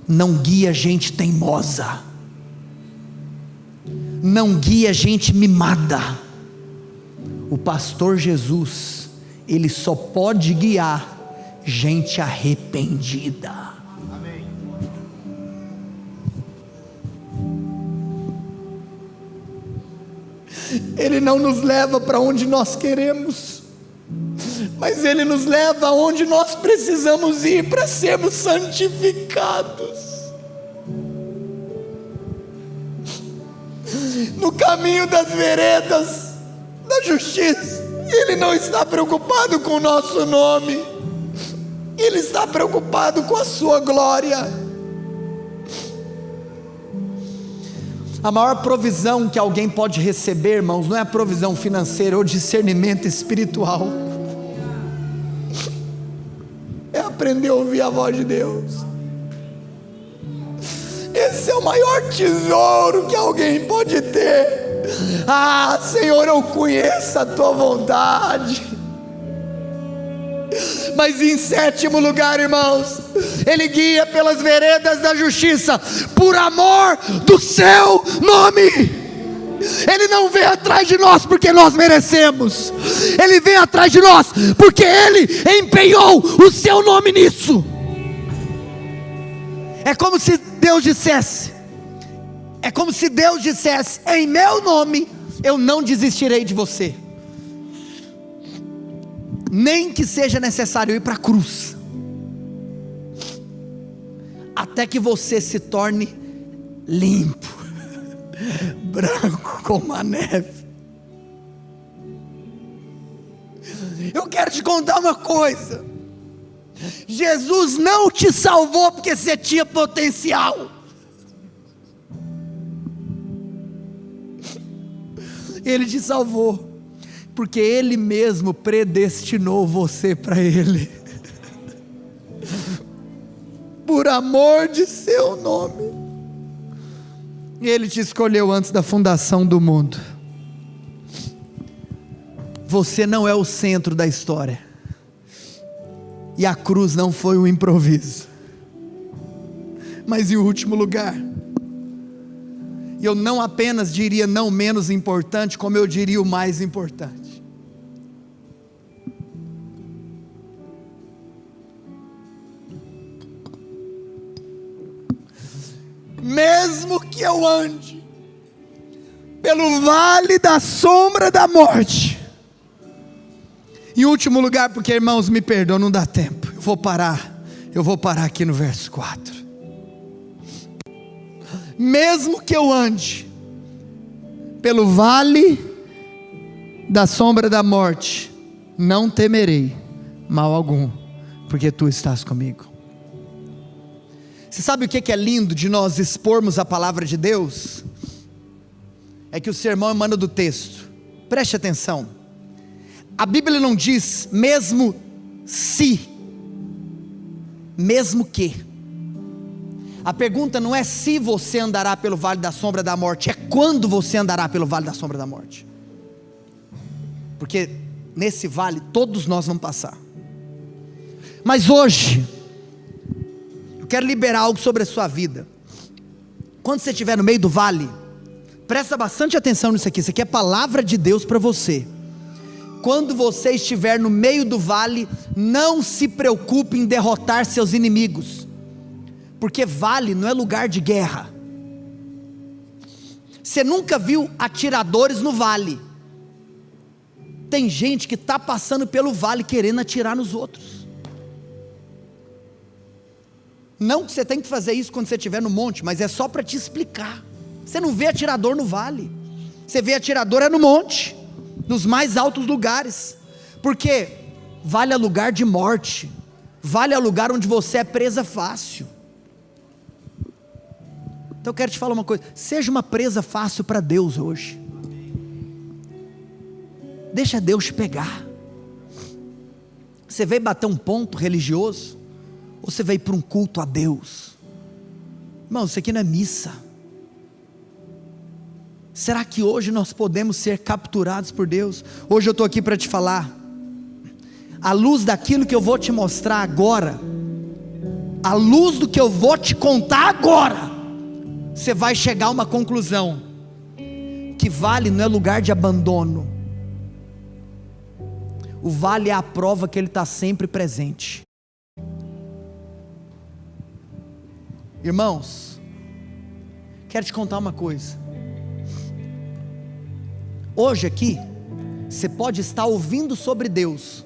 não guia gente teimosa, não guia gente mimada. O pastor Jesus, Ele só pode guiar gente arrependida. Amém. Ele não nos leva para onde nós queremos, mas Ele nos leva aonde nós precisamos ir para sermos santificados. No caminho das veredas da justiça, Ele não está preocupado com o nosso nome, Ele está preocupado com a sua glória. A maior provisão que alguém pode receber, irmãos, não é a provisão financeira ou discernimento espiritual, é aprender a ouvir a voz de Deus. Esse é o maior tesouro que alguém pode ter. Ah, Senhor, eu conheço a tua vontade. Mas em sétimo lugar, irmãos, Ele guia pelas veredas da justiça por amor do seu nome. Ele não vem atrás de nós porque nós merecemos, Ele vem atrás de nós porque Ele empenhou o seu nome nisso. É como se Deus dissesse, em meu nome eu não desistirei de você, nem que seja necessário ir para a cruz, até que você se torne limpo, branco como a neve. Eu quero te contar uma coisa: Jesus não te salvou porque você tinha potencial. Ele te salvou porque Ele mesmo predestinou você para Ele, por amor de seu nome. E Ele te escolheu antes da fundação do mundo. Você não é o centro da história. E a cruz não foi um improviso. Mas em último lugar, eu não apenas diria não menos importante, como eu diria o mais importante. Mesmo que eu ande pelo vale da sombra da morte. Em último lugar, porque irmãos, me perdoam, não dá tempo. Eu vou parar aqui no verso 4. Mesmo que eu ande pelo vale da sombra da morte, não temerei mal algum, porque tu estás comigo. Você sabe o que é lindo de nós expormos a palavra de Deus? É que o sermão emana do texto. Preste atenção. A Bíblia não diz mesmo se, mesmo que. A pergunta não é se você andará pelo vale da sombra da morte, é quando você andará pelo vale da sombra da morte. Porque nesse vale todos nós vamos passar. Mas hoje eu quero liberar algo sobre a sua vida. Quando você estiver no meio do vale, presta bastante atenção nisso aqui. Isso aqui é palavra de Deus para você. Quando você estiver no meio do vale, não se preocupe em derrotar seus inimigos, porque vale não é lugar de guerra. Você nunca viu atiradores no vale. Tem gente que está passando pelo vale querendo atirar nos outros. Não que você tem que fazer isso quando você estiver no monte, mas é só para te explicar. Você não vê atirador no vale, você vê atirador é no monte, nos mais altos lugares, porque vale é lugar de morte, vale é lugar onde você é presa fácil. Então eu quero te falar uma coisa, seja uma presa fácil para Deus hoje. Deixa Deus te pegar. Você veio bater um ponto religioso, ou você veio para um culto a Deus? Irmão, isso aqui não é missa. Será que hoje nós podemos ser capturados por Deus? Hoje eu estou aqui para te falar, à luz daquilo que eu vou te mostrar agora, à luz do que eu vou te contar agora, você vai chegar a uma conclusão, que vale não é lugar de abandono, o vale é a prova que Ele está sempre presente. Irmãos, quero te contar uma coisa. Hoje aqui, você pode estar ouvindo sobre Deus.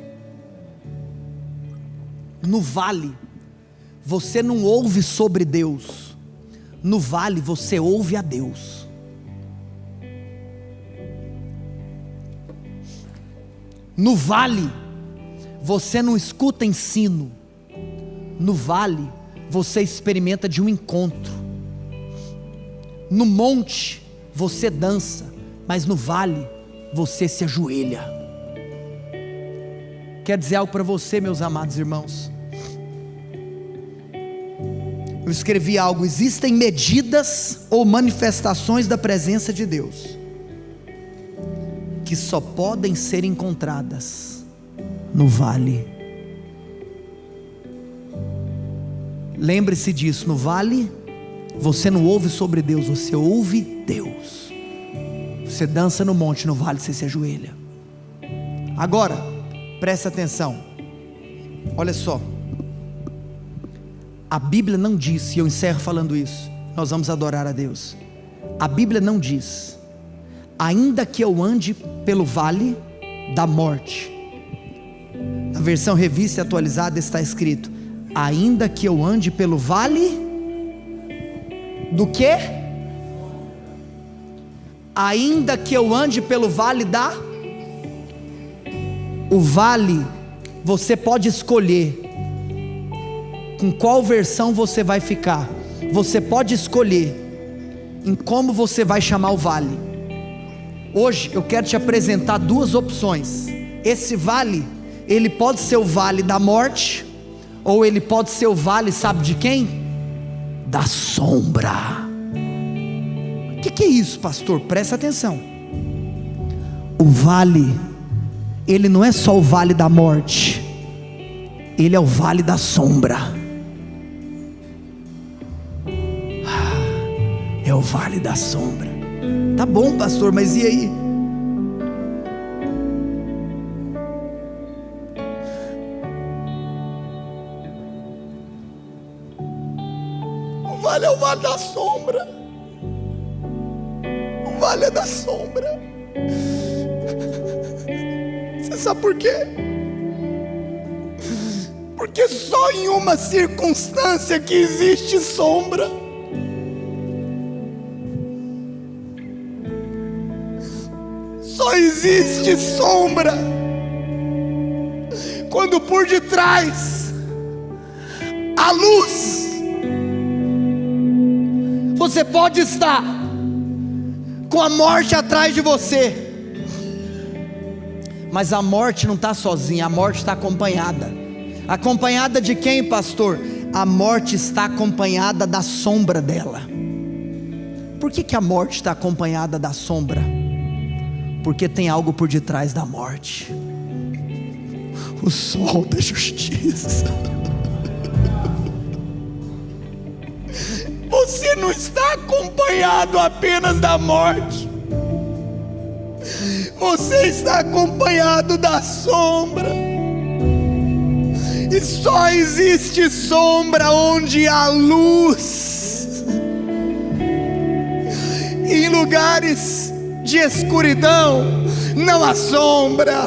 No vale, você não ouve sobre Deus. No vale, você ouve a Deus. No vale, você não escuta ensino. No vale, você experimenta de um encontro. No monte, você dança, mas no vale, você se ajoelha. Quer dizer algo para você, meus amados irmãos? Eu escrevi algo: existem medidas ou manifestações da presença de Deus que só podem ser encontradas no vale. Lembre-se disso, no vale você não ouve sobre Deus, você ouve Deus. Você dança no monte, no vale você se ajoelha. Agora, presta atenção, olha só, a Bíblia não diz, e eu encerro falando isso, nós vamos adorar a Deus. A Bíblia não diz, ainda que eu ande pelo vale da morte. Na versão revista e atualizada está escrito, ainda que eu ande pelo vale do quê? Ainda que eu ande pelo vale da... O vale, você pode escolher com qual versão você vai ficar. Você pode escolher em como você vai chamar o vale. Hoje eu quero te apresentar duas opções. Esse vale, ele pode ser o vale da morte, ou ele pode ser o vale, sabe de quem? Da sombra. que é isso, pastor? Presta atenção. O vale, ele não é só o vale da morte, ele é o vale da sombra. É o vale da sombra. Tá bom, pastor, mas e aí? O vale é o vale da sombra. O vale é da sombra. Você sabe por quê? Porque só em uma circunstância que existe sombra. Só existe sombra quando por detrás há luz. Você pode estar com a morte atrás de você, mas a morte não está sozinha, a morte está acompanhada. Acompanhada de quem, pastor? A morte está acompanhada da sombra dela. Por que a morte está acompanhada da sombra? Porque tem algo por detrás da morte. O sol da justiça. Você não está acompanhado apenas da morte, você está acompanhado da sombra. E só existe sombra onde há luz. Em lugares de escuridão não há sombra.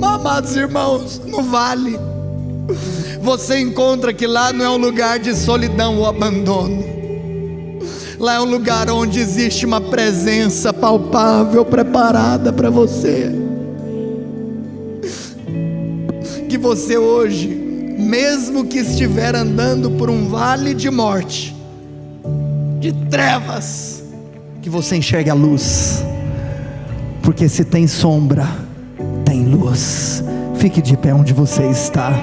Amados irmãos, no vale você encontra que lá não é um lugar de solidão ou abandono. Lá é um lugar onde existe uma presença palpável, preparada para você. Que você hoje, mesmo que estiver andando por um vale de morte, de trevas, que você enxergue a luz. Porque se tem sombra, tem luz. Fique de pé onde você está.